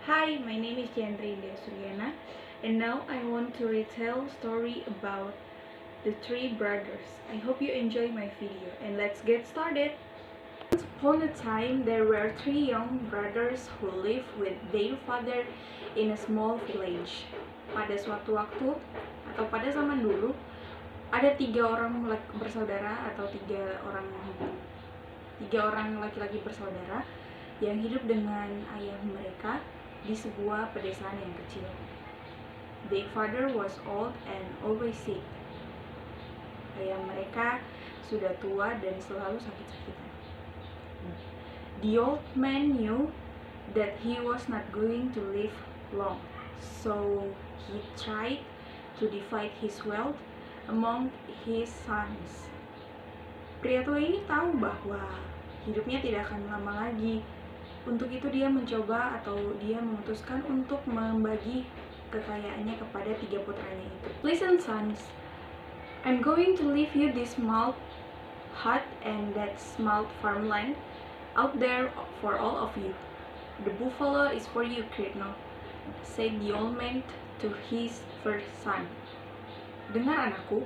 Hi, my name is Jandri India Suryana, and now I want to retell story about the three brothers. I hope you enjoy my video, and let's get started. Once upon a time, there were three young brothers who lived with their father in a small village. Pada suatu waktu, atau pada zaman dulu, ada tiga orang bersaudara atau tiga orang laki-laki bersaudara yang hidup dengan ayah mereka di sebuah pedesaan yang kecil. Their father was old and always sick. Ayah mereka sudah tua dan selalu sakit-sakitan. The old man knew that he was not going to live long, so he tried to divide his wealth among his sons. Pria tua ini tahu bahwa hidupnya tidak akan lama lagi. Untuk itu dia memutuskan untuk membagi kekayaannya kepada tiga putranya itu. Listen sons, I'm going to leave you this small hut and that small farmland out there for all of you. The buffalo is for you, Kirno, said the old man to his first son. Dengar anakku,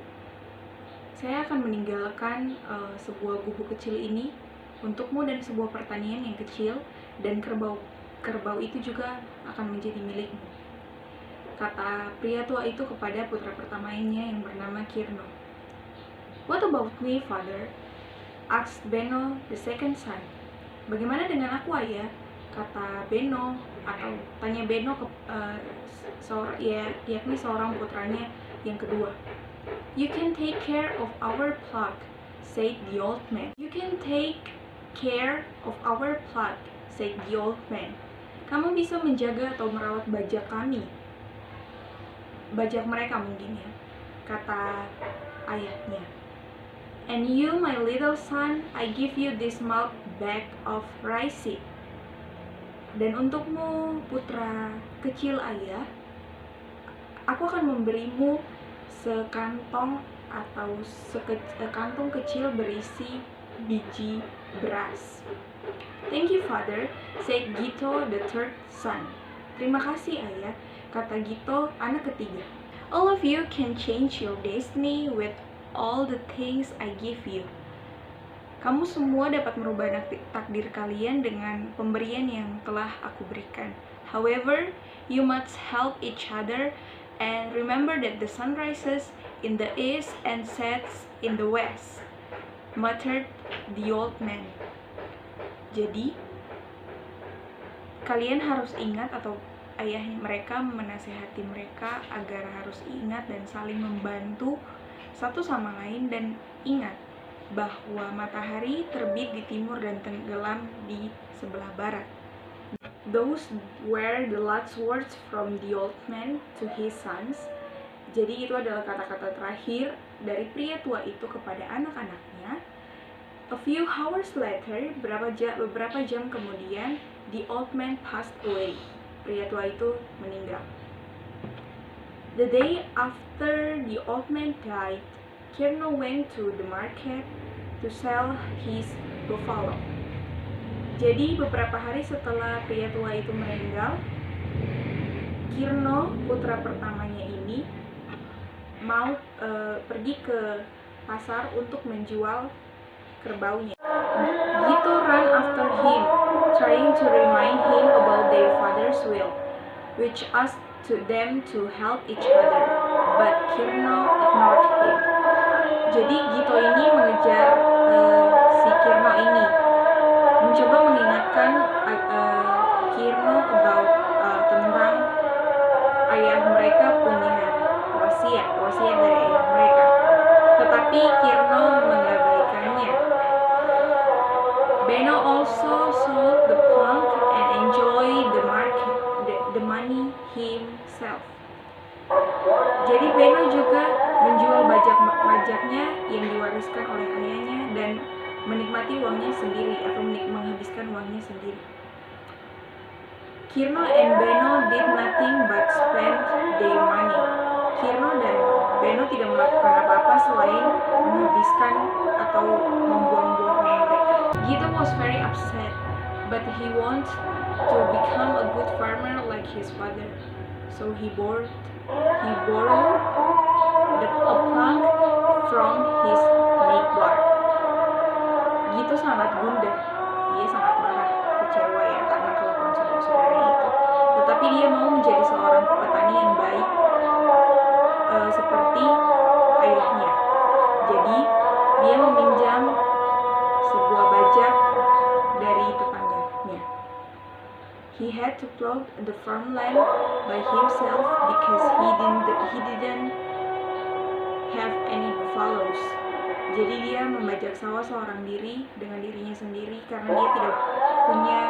saya akan meninggalkan sebuah gubuk kecil ini untukmu dan sebuah pertanian yang kecil, dan kerbau itu juga akan menjadi milikmu, kata pria tua itu kepada putra pertamanya yang bernama Kirno. What about me, father? Asked Beno, the second son. Bagaimana dengan aku, ayah? Kata Beno, atau tanya Beno yakni seorang putranya yang kedua. You can take care of our flock, said the old man. You can take care of our flock, said the old man. Kamu bisa menjaga atau merawat bajak kami. Bajak mereka mungkin ya, kata ayahnya. And you, my little son, I give you this small bag of rice seed. Dan untukmu, putra kecil ayah, aku akan memberimu sekantong atau sekantung kecil berisi biji beras. Thank you, father, said Gito, the third son. Terima kasih, ayah, kata Gito, anak ketiga. All of you can change your destiny with all the things I give you. Kamu semua dapat merubah takdir kalian dengan pemberian yang telah aku berikan. However, you must help each other and remember that the sun rises in the east and sets in the west, muttered the old man. Jadi, kalian harus ingat, atau ayah mereka menasihati mereka agar harus ingat dan saling membantu satu sama lain, dan ingat bahwa matahari terbit di timur dan tenggelam di sebelah barat. Those were the last words from the old man to his sons. Jadi itu adalah kata-kata terakhir dari pria tua itu kepada anak-anaknya. A few hours later, beberapa jam kemudian, the old man passed away. Pria tua itu meninggal. The day after the old man died, Kirno went to the market to sell his buffalo. Jadi beberapa hari setelah pria tua itu meninggal, Kirno, putra pertamanya ini, mau pergi ke pasar untuk menjual kerbaunya. Gito ran after him, trying to remind him about their father's will, which asked them to help each other, but Kirno ignored him. Jadi Gito ini mengejar si Kirno ini, mencoba mengingatkan Kirno tentang ayah mereka punya wasiat dari ayah mereka, tetapi Kirno mengabaikannya. Beno also sold the plant and enjoyed the money himself. Jadi Beno juga menjual bajaknya yang diwariskan oleh ayahnya dan menikmati uangnya sendiri, atau menghabiskan uangnya sendiri. Kirno and Beno did nothing but spend their money. Kirno dan Beno tidak melakukan apa-apa selain menghabiskan atau membuang-buang uang mereka. Gito was very upset but he wants to become a good farmer like his father. So he borrowed a plank from his neighbor. Gito sangat gundah, dia sangat marah, kecewa ya karena kelakuan saudara-saudaranya itu. Tetapi dia mau menjadi seorang petani yang baik seperti ayahnya. Jadi dia meminjam sebuah bajak dari tetangganya. He had to plow the farmland by himself because he didn't have any buffaloes. Jadi dia membajak sawah seorang diri dengan dirinya sendiri karena dia tidak punya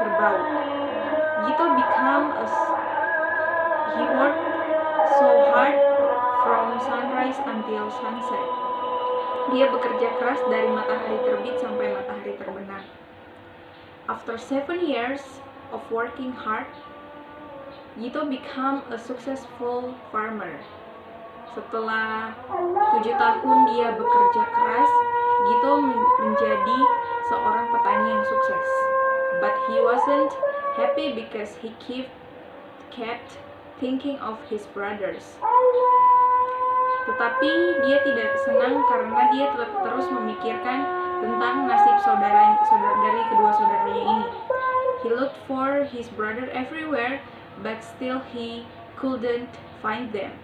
kerbau. Gito he worked so hard from sunrise until sunset. Dia bekerja keras dari matahari terbit sampai matahari terbenam. After 7 years of working hard, Gito became a successful farmer. Setelah 7 tahun dia bekerja keras, Gito menjadi seorang petani yang sukses. But he wasn't happy because he kept thinking of his brothers. Tetapi dia tidak senang karena dia terus memikirkan tentang nasib dari kedua saudaranya ini. He looked for his brother everywhere, but still he couldn't find them.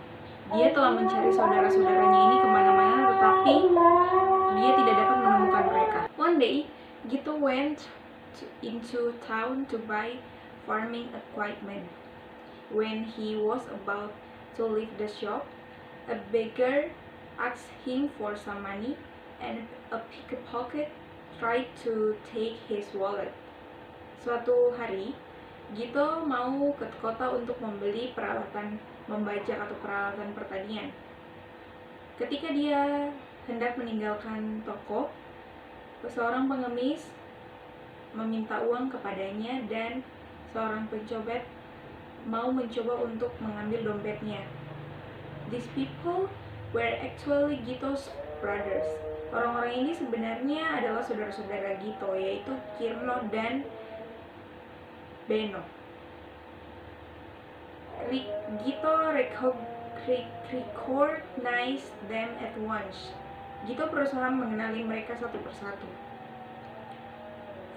Dia telah mencari saudara-saudaranya ini kemana-mana, tetapi dia tidak dapat menemukan mereka. One day, Gito went into town to buy farming equipment. When he was about to leave the shop, a beggar asked him for some money, and a pickpocket tried to take his wallet. Suatu hari, Gito mau ke kota untuk membeli peralatan membajak atau peralatan pertanian. Ketika dia hendak meninggalkan toko, seorang pengemis meminta uang kepadanya dan seorang pencopet mau mencoba untuk mengambil dompetnya. These people were actually Gito's brothers. Orang-orang ini sebenarnya adalah saudara-saudara Gito, yaitu Kirno dan Beno. Gito recognized them at once. Gito berusaha mengenali mereka satu persatu.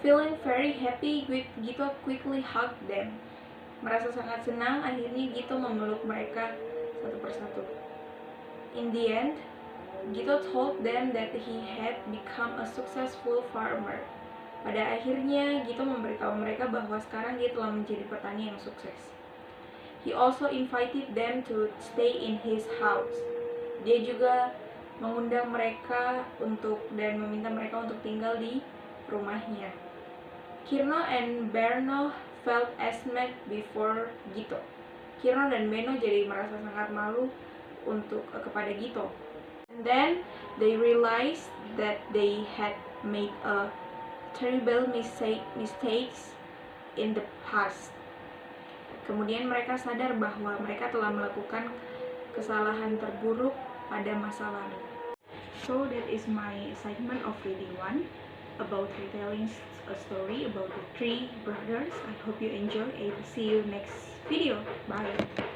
Feeling very happy, Gito quickly hugged them. Merasa sangat senang, akhirnya Gito memeluk mereka satu persatu. In the end, Gito told them that he had become a successful farmer. Pada akhirnya, Gito memberitahu mereka bahwa sekarang dia telah menjadi petani yang sukses. He also invited them to stay in his house. Dia juga mengundang mereka dan meminta mereka untuk tinggal di rumahnya. Kirno and Beno felt ashamed before Gito. Kirno dan Beno jadi merasa sangat malu kepada Gito. And then they realized that they had made a terrible mistakes in the past. Kemudian mereka sadar bahwa mereka telah melakukan kesalahan terburuk pada masa lalu. So that is my segment of reading 1 about retelling a story about the 3 brothers. I hope you enjoy and see you next video. Bye.